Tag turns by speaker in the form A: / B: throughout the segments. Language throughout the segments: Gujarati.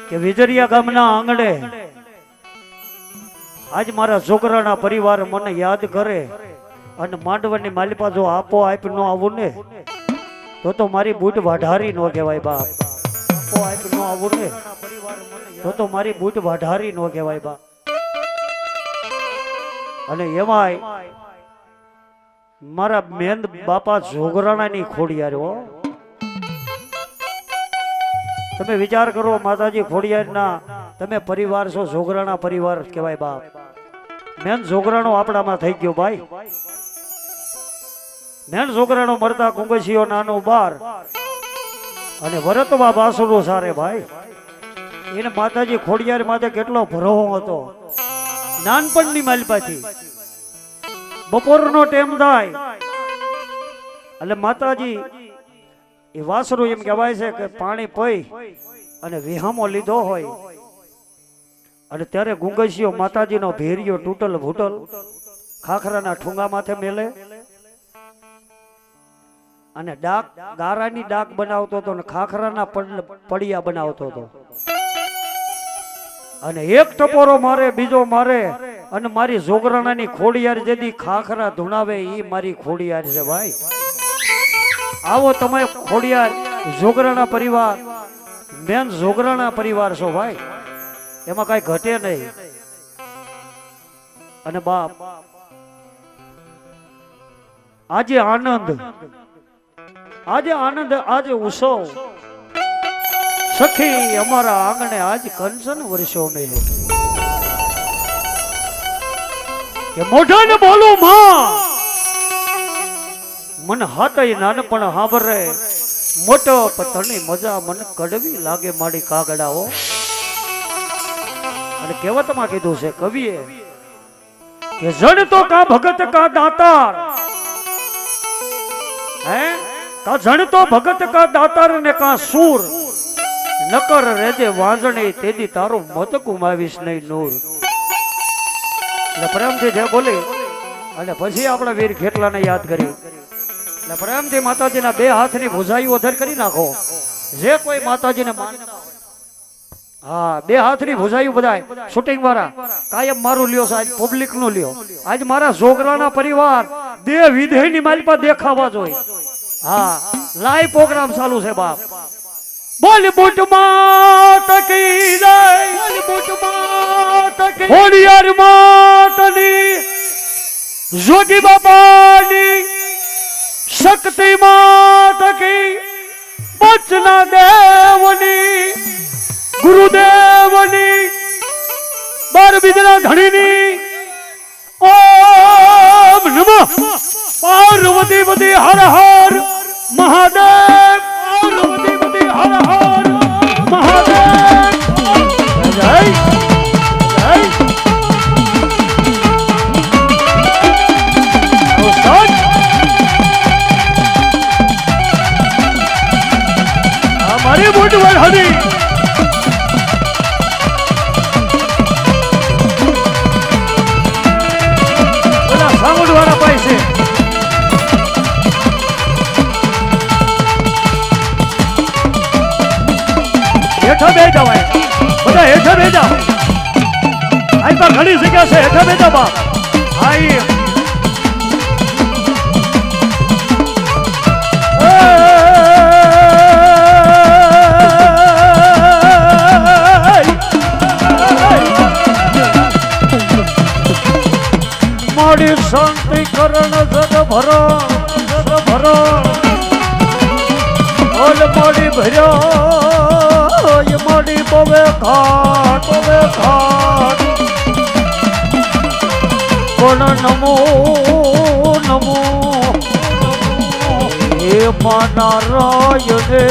A: કે વિજરિયા ગામના આંગણે આજ મારા છોકરાના પરિવાર મને યાદ કરે અને માંડવાની માલિપા જો આપો આપ ન આવું ને તો મારી બૂટ વાઢારી ન કહેવાય બાપ. આપો આપ ન આવું ને તો મારી બૂટ વાઢારી ન કહેવાય બાપ. અને એમાંય મારા મેંદ બાપા જોગરાણાની ખોડિયાર હો. તમે વિચાર કરો માતાજી ખોડિયારના તમે પરિવાર છો, જોગરાણા પરિવાર કહેવાય બાપ. મેન જોગરાણો આપણામાં થઈ ગયો ભાઈ. મેન જોગરાણો મરતા કુંગસીઓ નાનો બાર અને વરતવા બાસુરો સારે ભાઈ. એને માતાજી ખોડિયાર માથે કેટલો ભરોહો હતો. નાનપણની માલપાથી બપોરનો ટાઈમ થાય એટલે માતાજી એ વાસરું એમ કહેવાય છે કે પાણી પી અને વિહામો લીધો હોય અને ત્યારે ગુંગસીઓ માતાજીનો ભેરિયો તૂટલ ભૂટલ ખાખરાના ઠુંગા માથે મેલે અને ડાક ગારાની ડાક બનાવતો હતો અને ખાખરાના પડિયા બનાવતો હતો અને એક ટપોરો મારે બીજો મારે અને મારી જોગરાણાની ખોડિયાર જેદી ખાખરા ધુણાવે ઈ મારી ખોડિયાર છે ભાઈ. આવો તમે ખોડિયાર જોગરાણા પરિવાર મેન જોગરાણા પરિવાર છો ભાઈ. એમાં કઈ ઘટે નહીં. અને બાપ આજે આનંદ આજે ઉત્સવ સખી અમારા આંગણે આજ કંચન વર્ષો મેં કે મોઢાને બોલું માં મન હાથય નાનપણ હાંભરે મોટો પતણી મજા મન કડવી લાગે મારી કાગડાઓ. અને કહેવતમાં કીધું છે કવિએ કે જણ તો કા ભગત કા દાતાર હે કા જણ તો ભગત કા દાતાર ને કા સૂર નકર રેજે વાંજણી તેદી તારું મત ગુમાવીશ નહીં નૂર. એટલે પ્રેમથી જે બોલી અને પછી આપણા વીર ખેટલાને યાદ કરી એટલે પ્રેમથી માતાજીના બે હાથની ભુજાઈઓ ધર કરી નાખો. જે કોઈ માતાજીને માનતા હા બે હાથની ભુજાઈઓ બધાય શૂટિંગ વાળા કાયમ મારું લ્યો છે, આજ પબ્લિક નું લ્યો. આજ મારા જોગરાના પરિવાર દેહ વિધેયની માલિપા દેખાવા જોઈએ. હા લાઈવ પ્રોગ્રામ ચાલુ છે બાપ. બોલીવુડ માં ટકી જાય, બોલીવુડ માં ટકી ખોડિયાર માતની જોગી બાપાની શક્તિ માં ટકી બચના દેવની ગુરુદેવની બાર બીજના ધણીની ઓમ નમઃ પાર્વતી પતિ હર હર મહાદેવ. પાર્વતી પતિ હર હર મહાદેવ. જય જય મારી મોટી વાત હતી. સાંગોડવાળા પાય છે. હેઠા બે જાવ બધા, હેઠા બે જાવ. આઈ તો ઘણી જગ્યા છે, હેઠા બે જાવ બાપ. આઈ મારી શાંતિ કરણ જગ ભરો ઓલ મારી ભર્યો મારી બવે ઘાટ કોણ નમો નમો હે મા નારાયણે.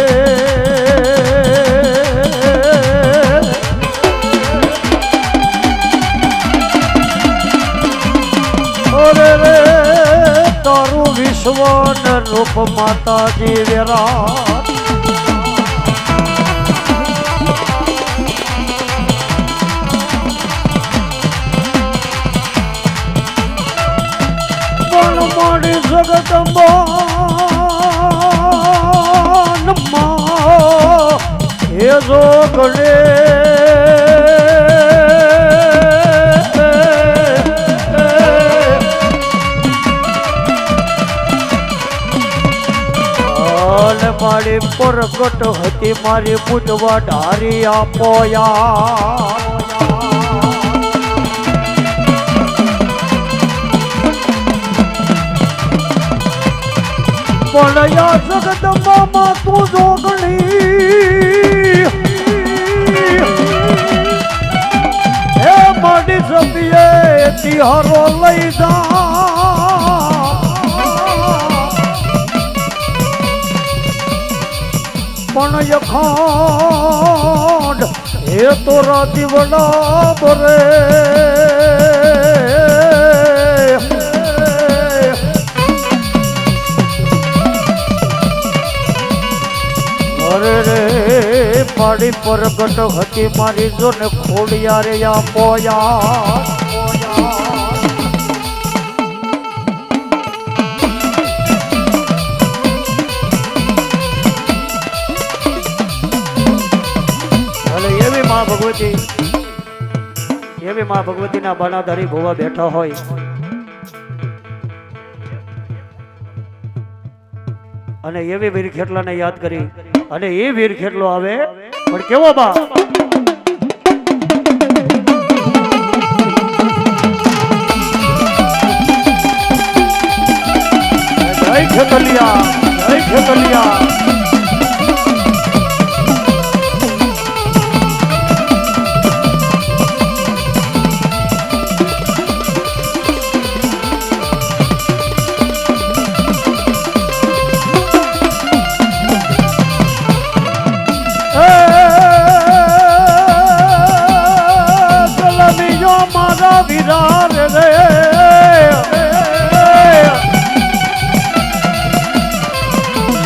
A: તારું વિશ્વ ને રૂપ માતાજી વિરાટ. પણ મારી જગદંબા હે જોગણે મારી પ્રગટ હતી મારી બુટવા ઢારી આપોયા પડ્યા જગદંબામાં તું જોગણી હે મારી સભ્યે તિહારો લઈ જા પણ યખાંડ હે તો રાતી વડા બરે અરે રે મારી પ્રગટ હતી મારી જોને ખોડિયા રે પોયા એવી માં ભગવતીના બાણાધારી ભોવા બેઠા હોય અને એવી વીર ખેટલાને યાદ કરી અને એ વીર ખેટલો આવે પણ કેવો બા જય ખેતલિયા જય ખેતલિયા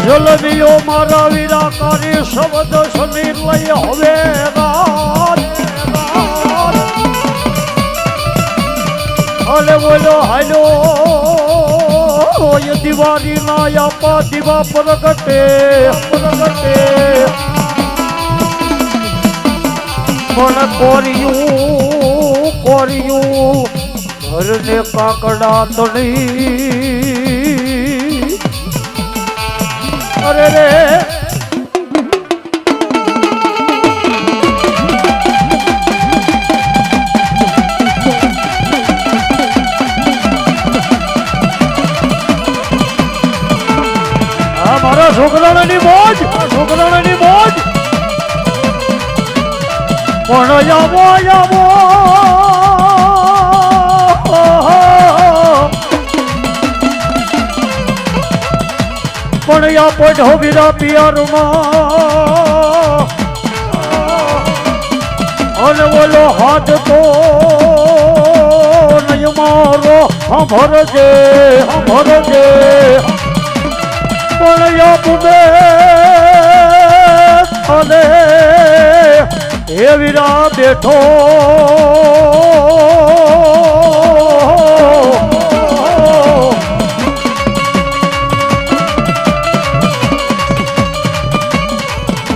A: જલદીઓ મારા વીરા કરી શબ્દ સમીર લઈ હવે હાલે બોલો હાલો દિવાળી ના આપા દીવા પ્રગટે પણ કોર્યું ઘરને કાકડા તણી અરે રે મારા છોકરાની મોજ પણ આવો પણ યા પોઢો વીરા પિયરમાં અને બોલો હાથ તો નહીં મારો ભરજે પણ યા પુને અને હે વીરા બેઠો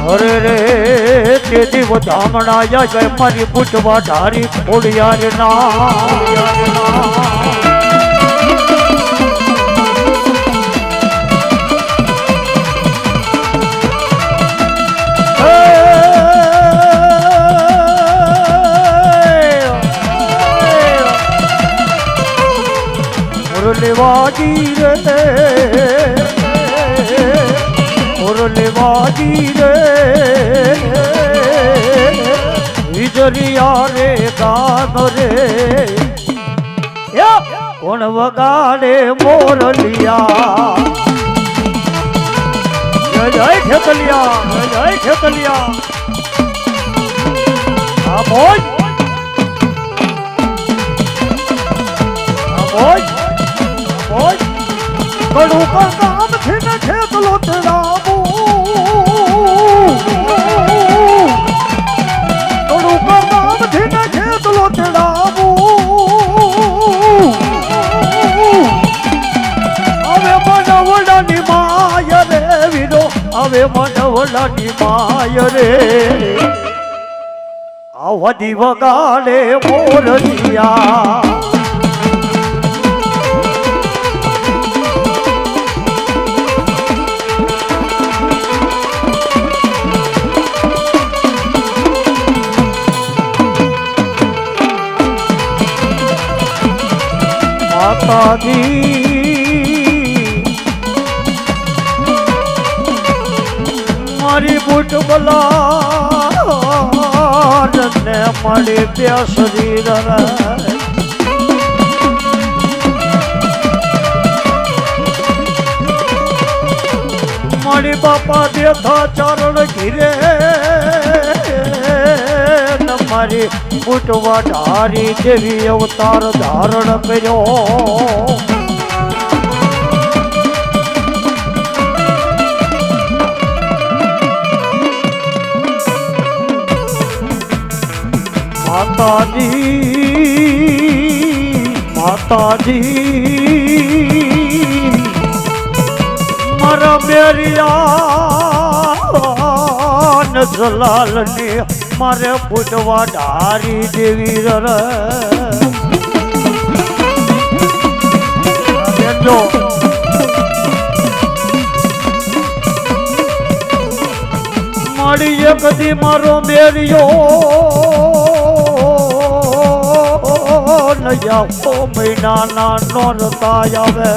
A: અરે રે તે દીવ ધામણા જય મારી બુટવા ઢારી ખોડિયા રે ના લેવાજી રે વિજરિયા રે ગાન રે કોણ વગાડે મોરલિયા જય ખેતલિયા આ મોજ કડું કામ થી ને ખેતલો તળાવું હવે મનવલાની માય રે આવધી વગાડે મોરલિયા માતાજી મારી બુટ બલા ને મારી બેસરી મારી બાપા દેથા ચરણ ઘીરે મારી બુટવા ઢારી દેવી અવતાર ધારણ કર્યો માતાજી મારા બેરિયા નજલાલ ને મારે ફૂટવા ઢારી દેવી જો મારી એક દી મારો બેરિયો નયા મહિનાના નોરતા આવે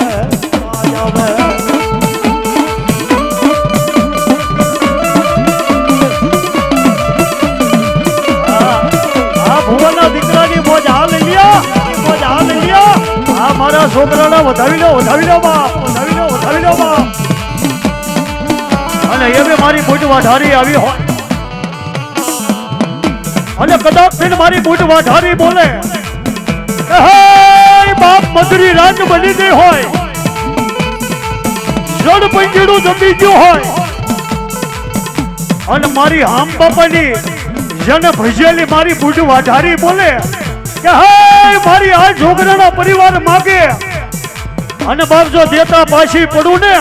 A: ભુવનના દીકરાની મોજ હાલ લઈ લ્યા આ મારા છોકરાને વધાવી લો બાપ અને એ બી મારી બુટ વાઢારી આવી હોય અને કદાચ થઈને મારી બુટ વાઢારી બોલે હે બાપ મધુરી રાત બની ગઈ હોય જડ પંજીડું જમી ગયું હોય અને મારી હામ બાપાની જેને ભજેલી મારી બુટ વાઢારી બોલે કે હે મારી આ છોકરાના પરિવાર માગે અને બાપ જો દેતા પાછી પડું ને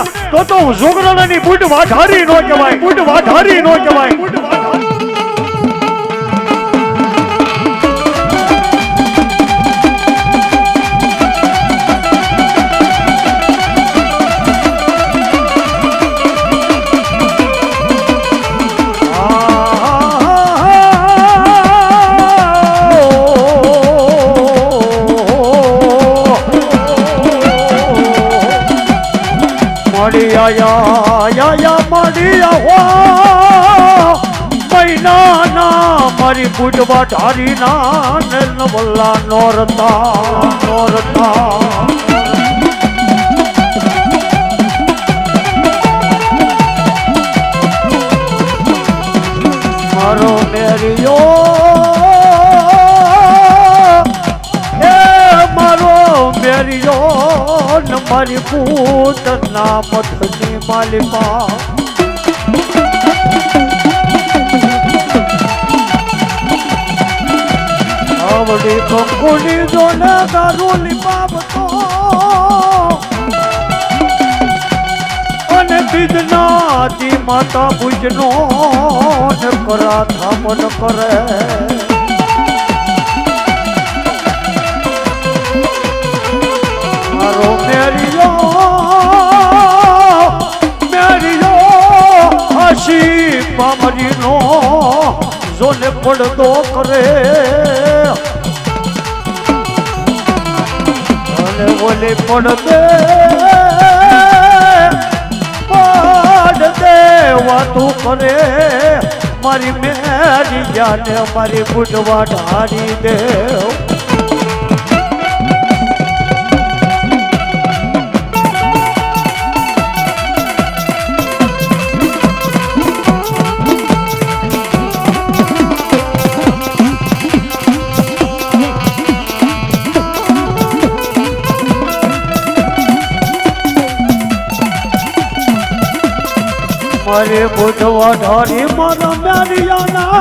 A: તો છોકરાની બુટ વાઢારી નો કહેવાય મારી બુટ વાઢારી ના નવલા નોરતા મારો મેરિયો ન મારી બુટ ના મથની માલિકા આવડી કંકુની જોને ગારુલી બાબતો અને બીજનાથી માતા ભુજનો કરા થાપન કરે મારો મેરિયો હસી પામરીનો જોને પડદો કરે અને ઓલે પડદે વાતું કરે મારી મેરી જાને મારી બુટ વાઢારી દેવ મારે બુટ વાઢારી મારા મેરિયાના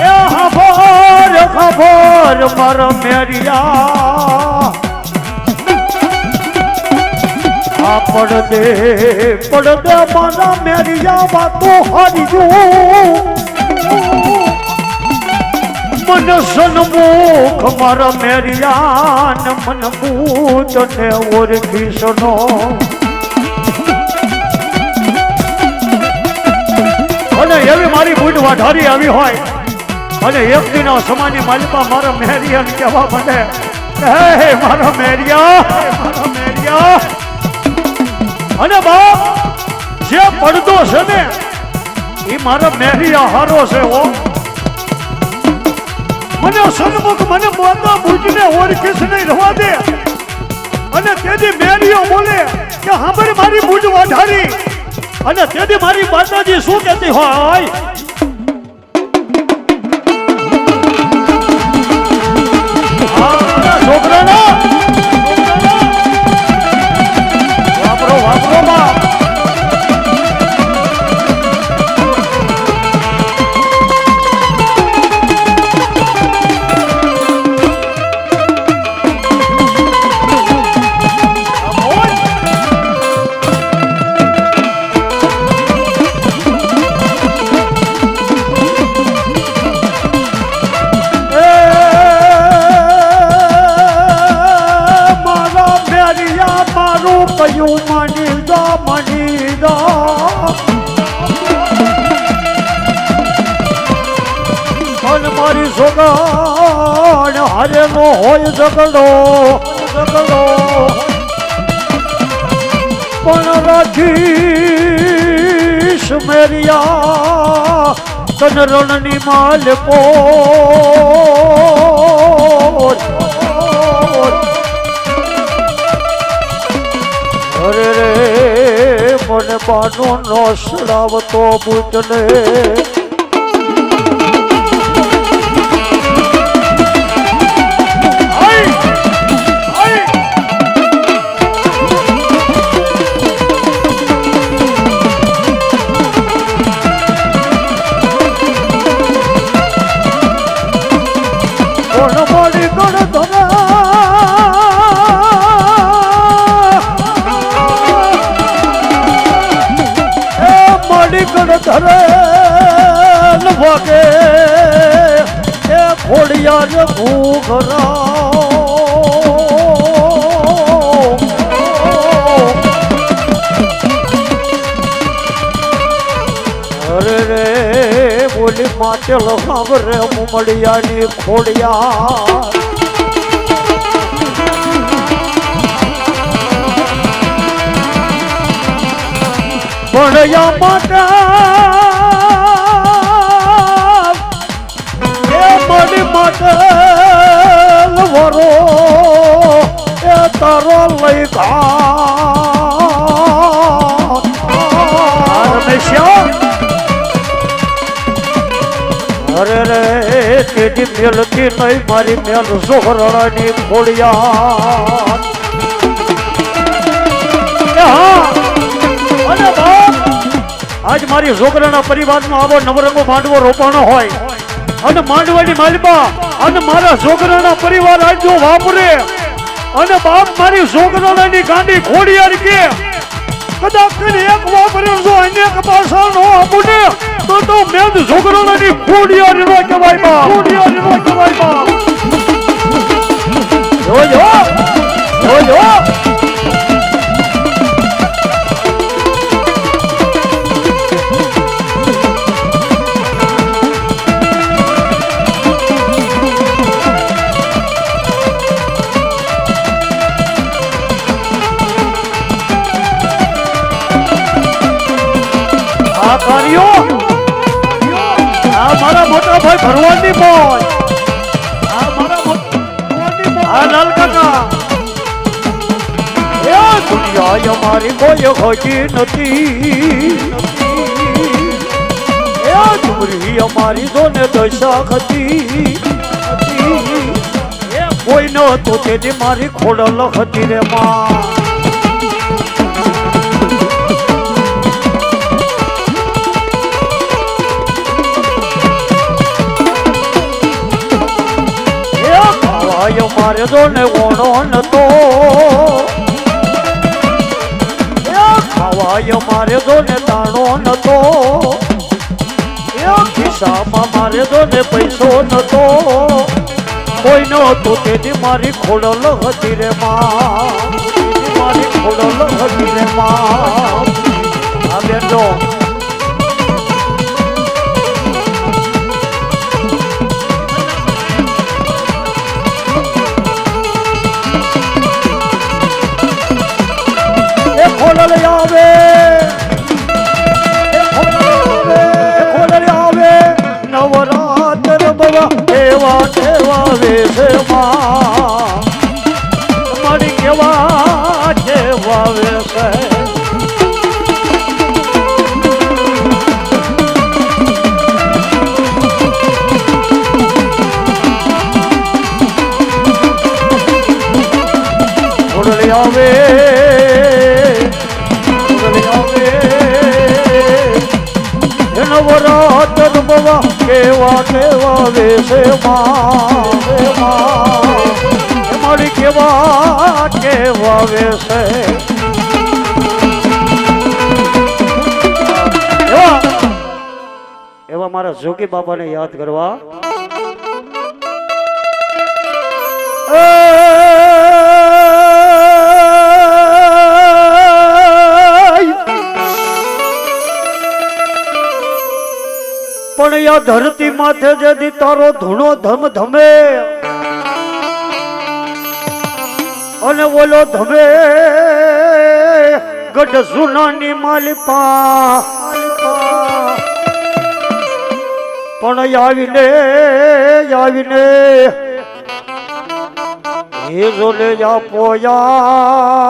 A: એ ખબર મારા મેરિયા આ પડદે મારા મેરિયા વાતો હારી મન સન્મુખ મારા મેરિયા મન બૂટ ને ઓળખીશનો અને એવી મારી બુટ વાઢારી આવી હોય અને એક દિનો સમાની માલિકા મારા મેરિયાને કહેવા માંડે, હે મારા મેરિયા. અને બાપ જે પડદો છે ને એ મારા મેરિયા હારો છે. હો મને સન્મુખ મને મોતા બુજને ઓળખીશ નહીં રવા દે. અને તેથી મેરિયો બોલે કે હાંભળ મારી બુજ વાઢારી. અને તેથી મારી માતાજી શું કહેતી હોય, છોકરાના વાપરો બાપ. મારી સોગણ હારે નો હોય ઝઘડો પણ રાખીશ મેરિયા તન રણની માલકો. અરે રે મને બાનો નો સડાવતો બુજને. ધરેલ વાગે એ ખોડિયાર ઘૂઘરા. અરે રે બોલી માટેલ સાંભળે મુમડિયાની ખોડિયાર. પડ્યા માટે એ મળી માટે વરો એ તારો લઈ અરે રે તેની મેલતી નહીં મારી મેલ સોહરણાની ખોડિયાર. આજ મારી છોકરાના પરિવારમાં આવો નવરંગો માંડવો રોપાણો હોય અને માંડવાની માલિકા અને મારા છોકરાના પરિવાર આજ જો વાપરે અને બાપ મારી છોકરાની ગાંડી ખોડિયાર કે કદાચ એક વાપરે જો અનેક પાછા નો આપુને તો મેં છોકરાની ખોડિયાર નો કહેવાય બાપ. ખોડિયાર નો કહેવાય બાપ. જોજો મારા મોટા ભાઈ ભરવાડની મોજ. આ લાલ કાકા એ દુનિયા અમારી કોઈ હોતી નથી. એ ડુંગરી અમારી જોને દશા હતી. એ કોઈ ન તો તેથી મારી ખોડલ હતી રે માં. મારે તો ને ઓણો નતો ખાવાય મારે તો ને દાણો નતો ખિસ્સામાં મારે તો ને પૈસો નતો કોઈ નતો તેથી મારી ખોડલ હતી રે માં. મારી ખોડલ હતી રે માં. આ બેનો કેવા કેવા વેશમાં મારી કેવા કેવા વેશ આવે એનો વરાત બવા કેવા કેવા વેશમાં મારી કેવા કેવા વેશે એવા મારા જોગી બાબાને યાદ કરવા પણ યા ધરતી માથે જેથી તારો ધૂણો ધમ ધમે અને ઓલો ધમે ગઢ સુનાની માલિપા પણ આવીને આવીને એ જોલે જા પોયા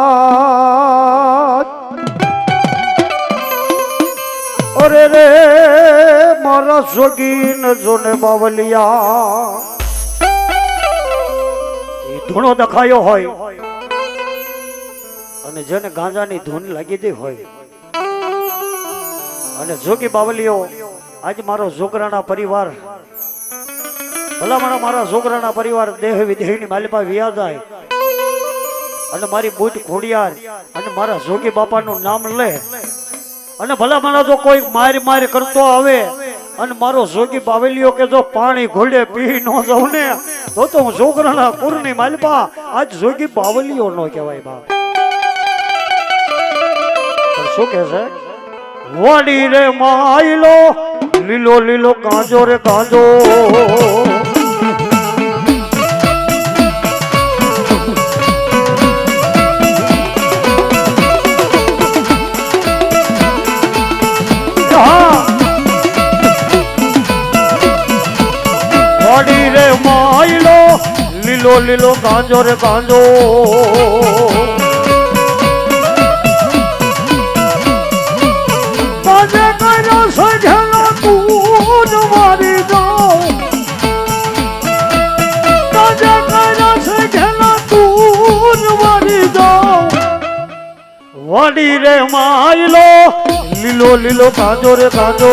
A: અરે રે મારા જોગીન જોને બાવલિયા એ ધૂણો દખાયો હોય અને જેને ગાંજાની ધૂન લાગી ગઈ હોય અને જોગી બાવલીઓ આજ મારો જોગરાના પરિવાર ભલામણા મારા જોગરાના પરિવાર દેહ વિદેહની માલિપા વિયા જાય અને મારી બુટ ખોડિયાર અને મારા જોગી બાપાનું નામ લે અને ભલામણા જો કોઈ મારી મારી કરતો આવે અને મારો જોગી બાવલીઓ કે જો પાણી ઘોડે પી ન જાઉં ને તો હું જોગરાના કુરની માલિપા આજ જોગી બાવલીઓ નો કહેવાય બા શું કે છે વાડી રે માયલો લીલો લીલો કાંજો રે કાંજો વાડી રે માયલો લીલો લીલો કાંજો રે કાંજો સજલા તું મારી જાઉં સજલા તું મારી જાઉં વાડી રે માયલો લીલો લીલો કાંજો રે કાંજો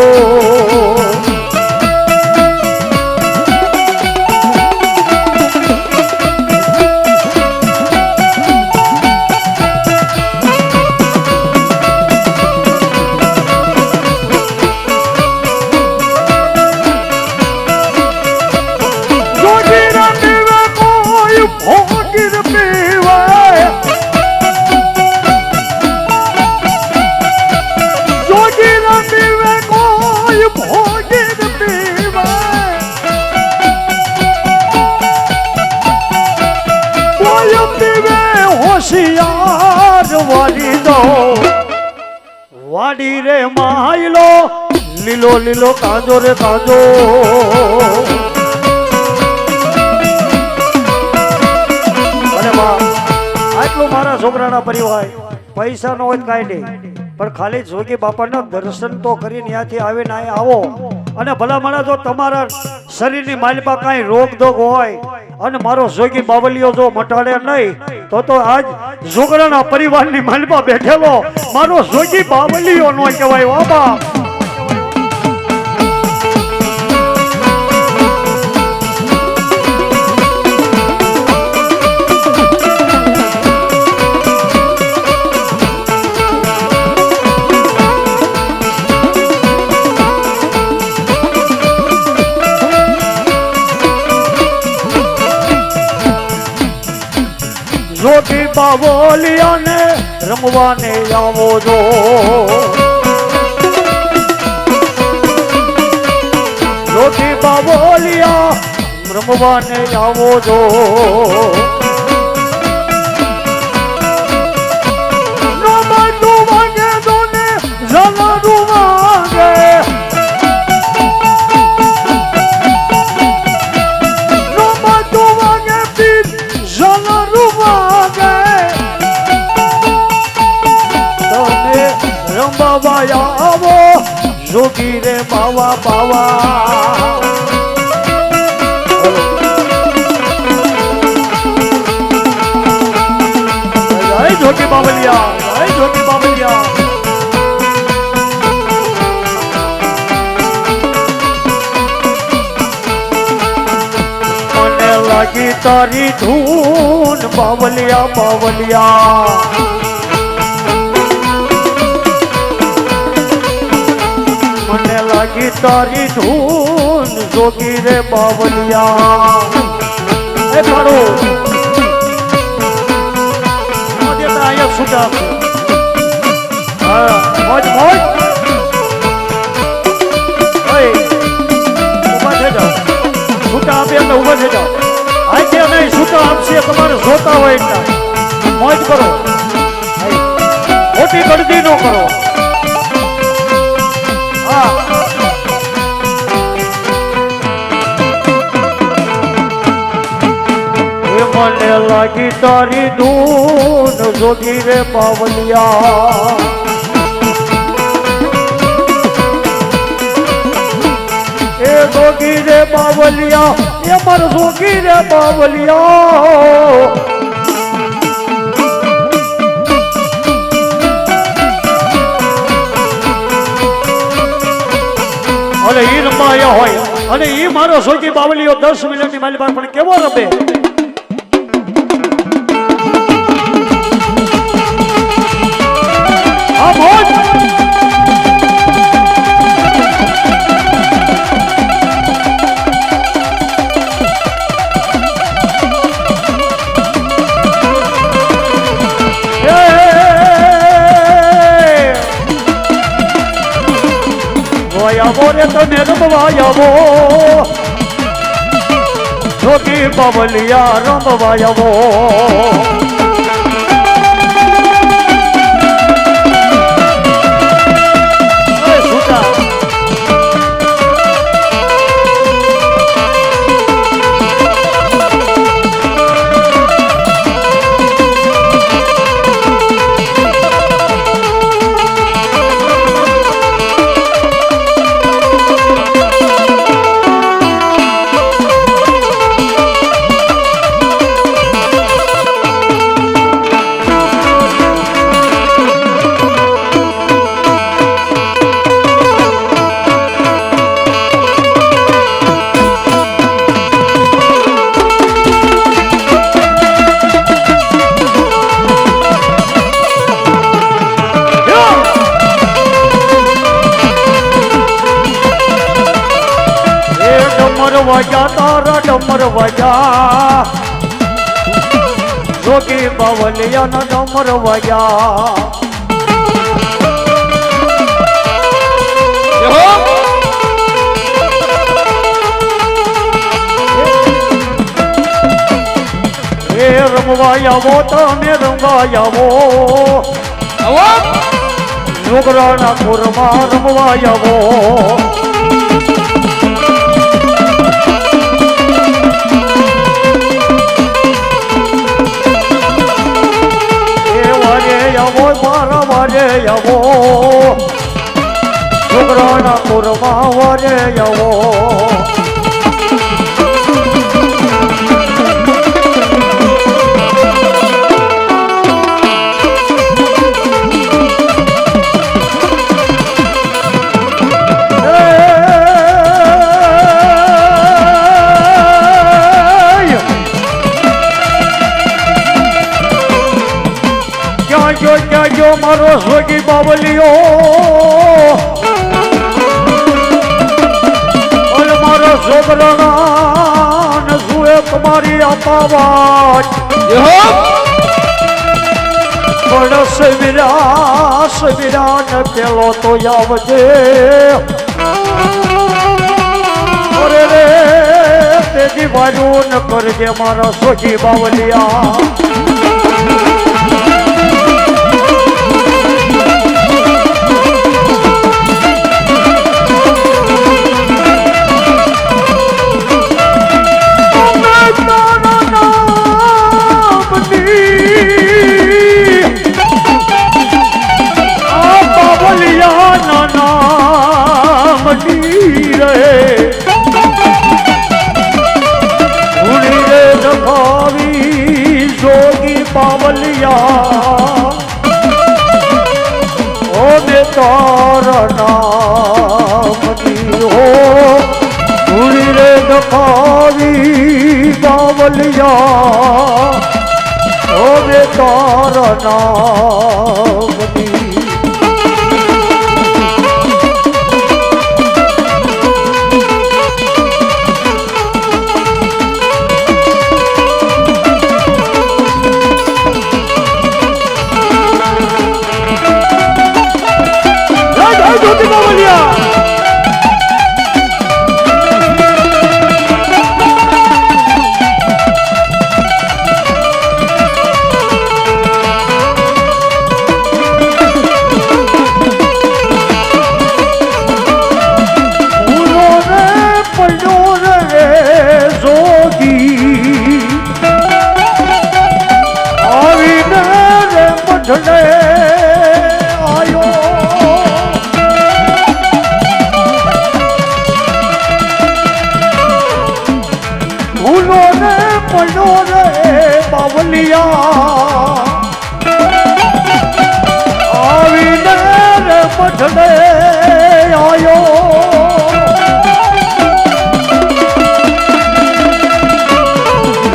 A: હોશિયાર વાળી દો વાડી રે માયલો લીલો લીલો કાંજો રે કાંજો અને આટલું મારા છોકરાના પરિવાર પૈસા નો હોય કાંઈ નહીં પણ ખાલી જોગી બાપાના દર્શન તો કરીને ત્યાંથી આવીને અહીંયા આવો અને ભલામણા જો તમારા શરીરની માલિપા કાંઈ રોગ દોગ હોય અને મારો જોગી બાવલીઓ જો મટાડે નહીં તો આજ જોગરાના પરિવારની માલિપા બેઠેલો મારો જોગી બાવલીઓ નો કહેવાય બાબા જોગી બાવલિયાને રમવાને આવો જો જોગી બાવલિયા રમવાને આવો જો નમતું વાગે દોને જલારું વાગે જોગી રે બાવા બાવા જય જોગી બાવલિયા જય જોગી બાવલિયા મને લાગી તારી ધૂન બાવલિયા બાવલિયા મને લાગી તારી ધૂન જોગી રે બાવલિયા એ કાળો અહીંયા છૂટા હા મોજ મોજ ઉભા થઈ જાઓ છૂટા આપે એટલે ઉભા થઈ જાઓ આજે નહીં છૂટા આપશે તમારે જોતા હોય એટલા મોજ કરો ખોટી ગળદી ન કરો હા મને લાગી તારી ધૂન જોગી રે બાવલિયા એ જોગી રે બાવલિયા એ માર જોગી રે બાવલિયા અને ઈ રમાયા હોય અને ઈ મારો જોગી બાવલિયો 10 મિનિટની મારી પાસે પણ કેવો રમે બોલે તો ને રમવાયવો જોગી બાવલિયા રમવાયવો વજા તારા ડમર વજા જોગી બાવલિયા ના ડમર વજા એ રમવાયાવો તને રમવાયાવો છોકરાના ખોરમાં રમવાયાવો મારા વારે આવો છોકરાના કોરમાં વારે આવો જો મારો જોગી બાવલિયો અને મારો છોકરાના ને સુએ તમારી અપાવાજ પડસ વિરા ને પેલો તો આવજે અરે રે તેજી બાજુ ન કરજે મારા જોગી બાવલિયા દખાવી બાવલિયા હવે તારા નામની આવીને રે મઠડે આયો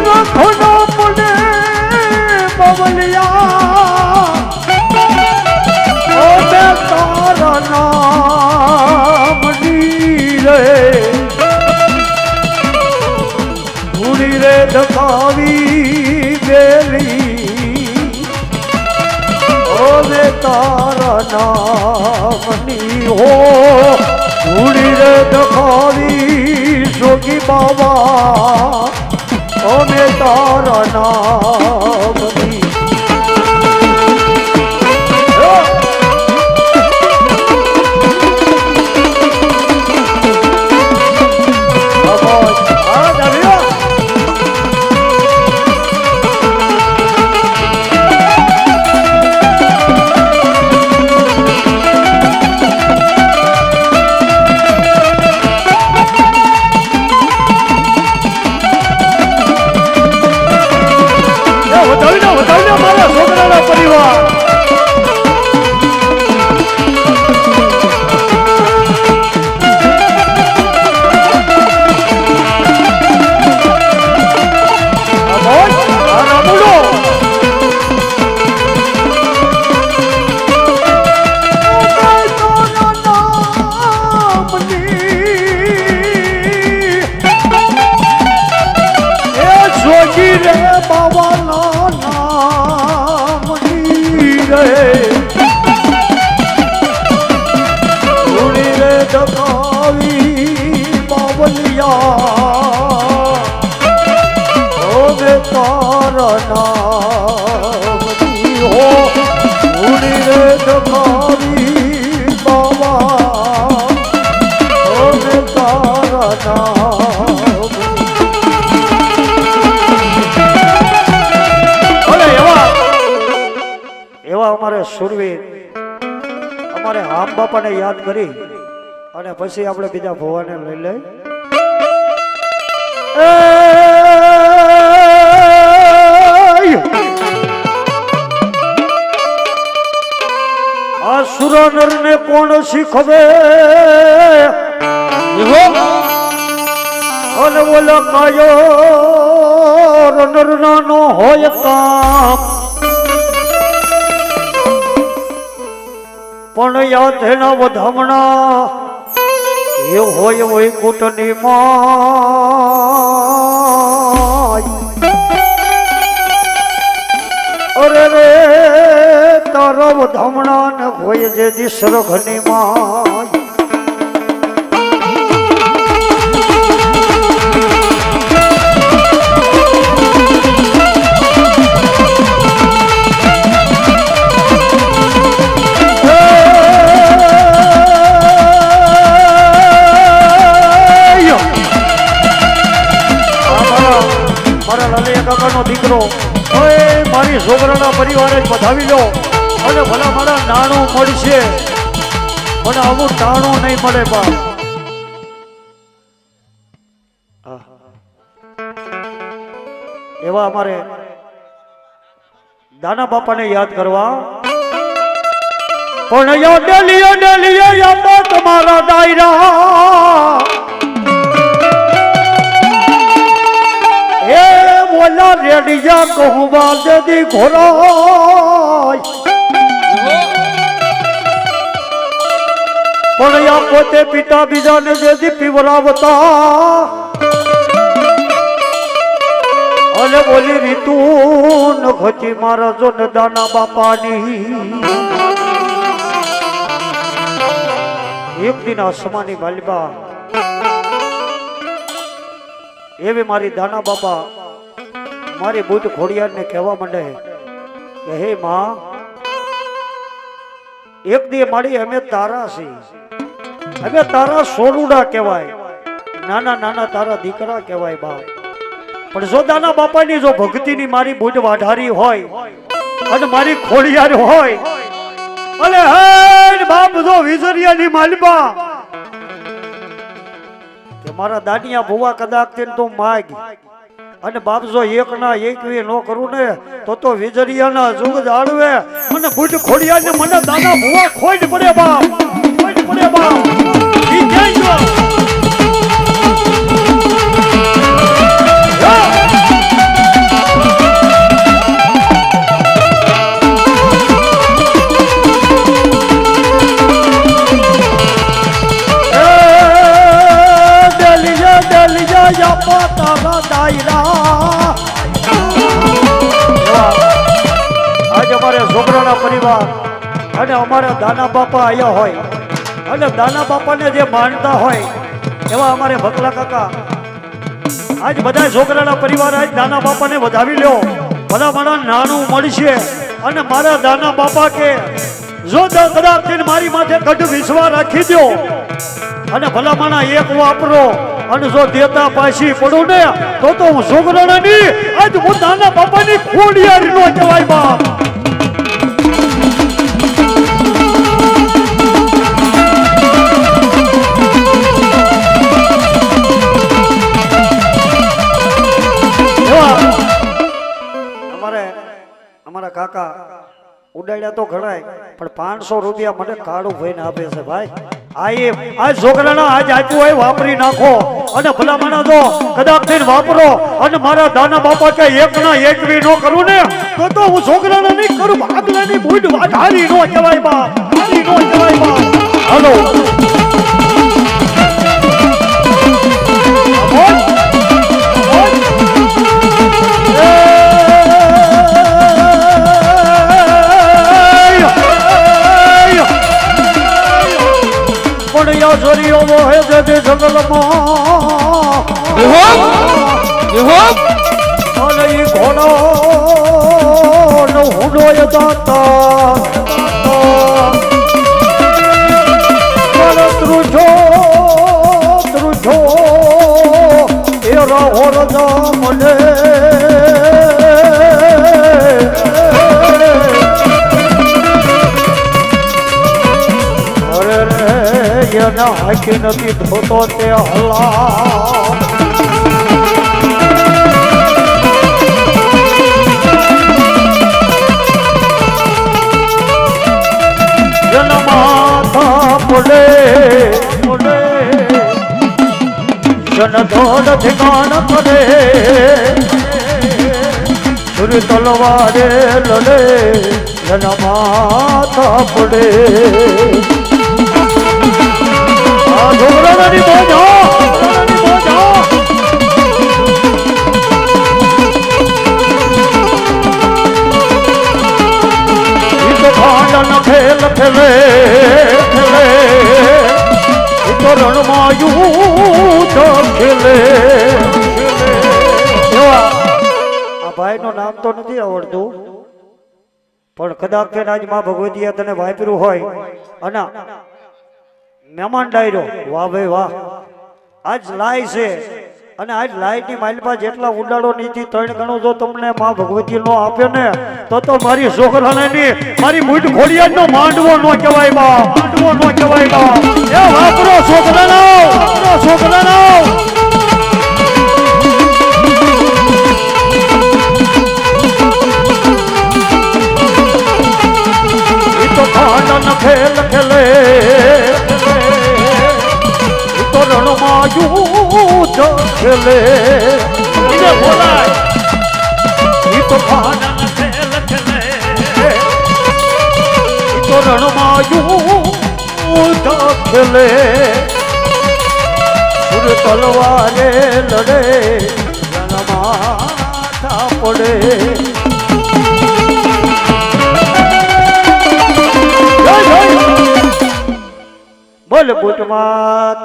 A: રાખનો પડે બાવલિયા ઓ બે તારા નામની રે ધૂળી રે ધકાવી બેલી ઓવે તારા નામની હો ધૂળી રે ધકાવી જોગી બાવા ઓવે તારા નામની સુરવીર અમારે હામ બાપાને યાદ કરી અને પછી આપણે બીજા ભવાને લઈ લઈ આ સુરનર ને કોણ શીખવે અને ઓલો કાયો નર નાનો હોય કામ પણ યાદ એના વધામણા એ હોય કૂટની માં અરે રે તારો વધામણા ને હોય જે દિશરઘની માં દીકરો મારી છોકરાના પરિવારે જ વધાવી લો અને ભલા મારા નાણું મળશે મને અમુક નાણું નહીં મળે બા એવા અમારે દાના બાપાને યાદ કરવા પણ ડેલીએ તમારા દાયરા રેડી જા કહું બાજદી ઘોરાય પણ યા પોતે પિતા બીજાને જેથી પીવરાવતા અને બોલી રીતુ નખતી મારા જો દાના બાપાની એક દિન આસમાની માલિબા એવી મારી દાના બાપા મારી બુટ ખોડિયારને કહેવા માંડે કે હે માં એક દી મારી અમે તારા છીએ અમે તારા સોરુડા કહેવાય નાના નાના તારા દીકરા કહેવાય બાપ પણ જો દાના બાપાની જો ભક્તિની મારી બુટ વાઢારી હોય અને મારી ખોડિયાર હોય અલે હે બાપ જો વિજરિયાની માલિબા કે મારા દાડિયા ભુવા કદાચ તેન તો માગ અને બાપ જો એક ના એકવી નો કરું ને તો વિજરિયાના જુગ જાળવે મને બુટ ખોડિયાને મને દાના ભુવા ખોડ પડે બાપ ખોડ પડે બાપ ઈ ક્યાં ગયો આજે અમારે છોકરાના પરિવાર અને અમારા દાના બાપા આયા હોય અને દાના બાપાને જે માનતા હોય એવા અમારે ભકલા કાકા આજ બધા છોકરાના પરિવાર આજ દાના બાપાને વધાવી લ્યો ભલા મારા નાનું મળશે અને મારા દાના બાપા કે જો કદાચ મારી માથે કઢ વિશ્વાસ રાખી દો અને ભલા માના એક વાપરો અને જો દેતા પાછી પડું ને તો હું છોકરાના ની આજ હું દાના બાપાની ખોડિયાર નો કહેવાય બાપ અમારા કાકા ઉડાડ્યા તો ઘણાય પણ 500 રૂપિયા મને કાળું ભાઈને આપે છે ભાઈ આ છોકરાના આજ આપ્યું હોય વાપરી નાખો અને ભલા મને જો કદાચ થઈને વાપરો અને મારા દાના બાપા કે એક ના એકવી નો કરું ને તો હું છોકરાના નહીં કરું ભાગલાની બુડ વાઢારી નો કહેવાય બા હારી નો કહેવાય બા હાલો જોરીઓ મોહે જગે જંગલમાં અને ઈ ઘોડો નો હુડો દાતા ત્રુજો ત્રુજો એ રહો રજા મને હાકી નથી ધોતો તે હલા જન માથા પડે પડે જન ધોડ ઠિકાણ પડે સુર તલવારે લડે જન માથા પડે ઢોકળાની બોજો ખાંડ ખેલ ખેલે તો રણમાં યુદ્ધ ખેલે આ ભાઈનું નામ તો નથી આવડતું પણ કદાચ કે આજ માં ભગવતીએ તને વાપર્યું હોય અને મહેમાન ડાયરો વાહ ભાઈ વાહ આજ લાય છે અને આજ લાઈટની માલિપા જેટલા ઉડાડો નીતિ 3 ગણો જો તમને માં ભગવતી નો આપે ને તો મારી છોકરાને ની મારી મૂઠ ખોડિયાર નો માંડવો નો કહેવાય બા માંડવો નો કહેવાય બા એ વાપરો છોકરાનો ઈ તો ખાંડ ખેલ ખેલે રણમાં યુદ્ધ ખેલે બોલાય તોફાન ખેલ ખેલે તો રણમાં ખેલે સુર તલવારે લડે રણમાથા પડે બોલ બુટ માત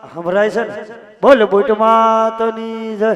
A: સંભળાય છે ને બોલ બુટ માતની જય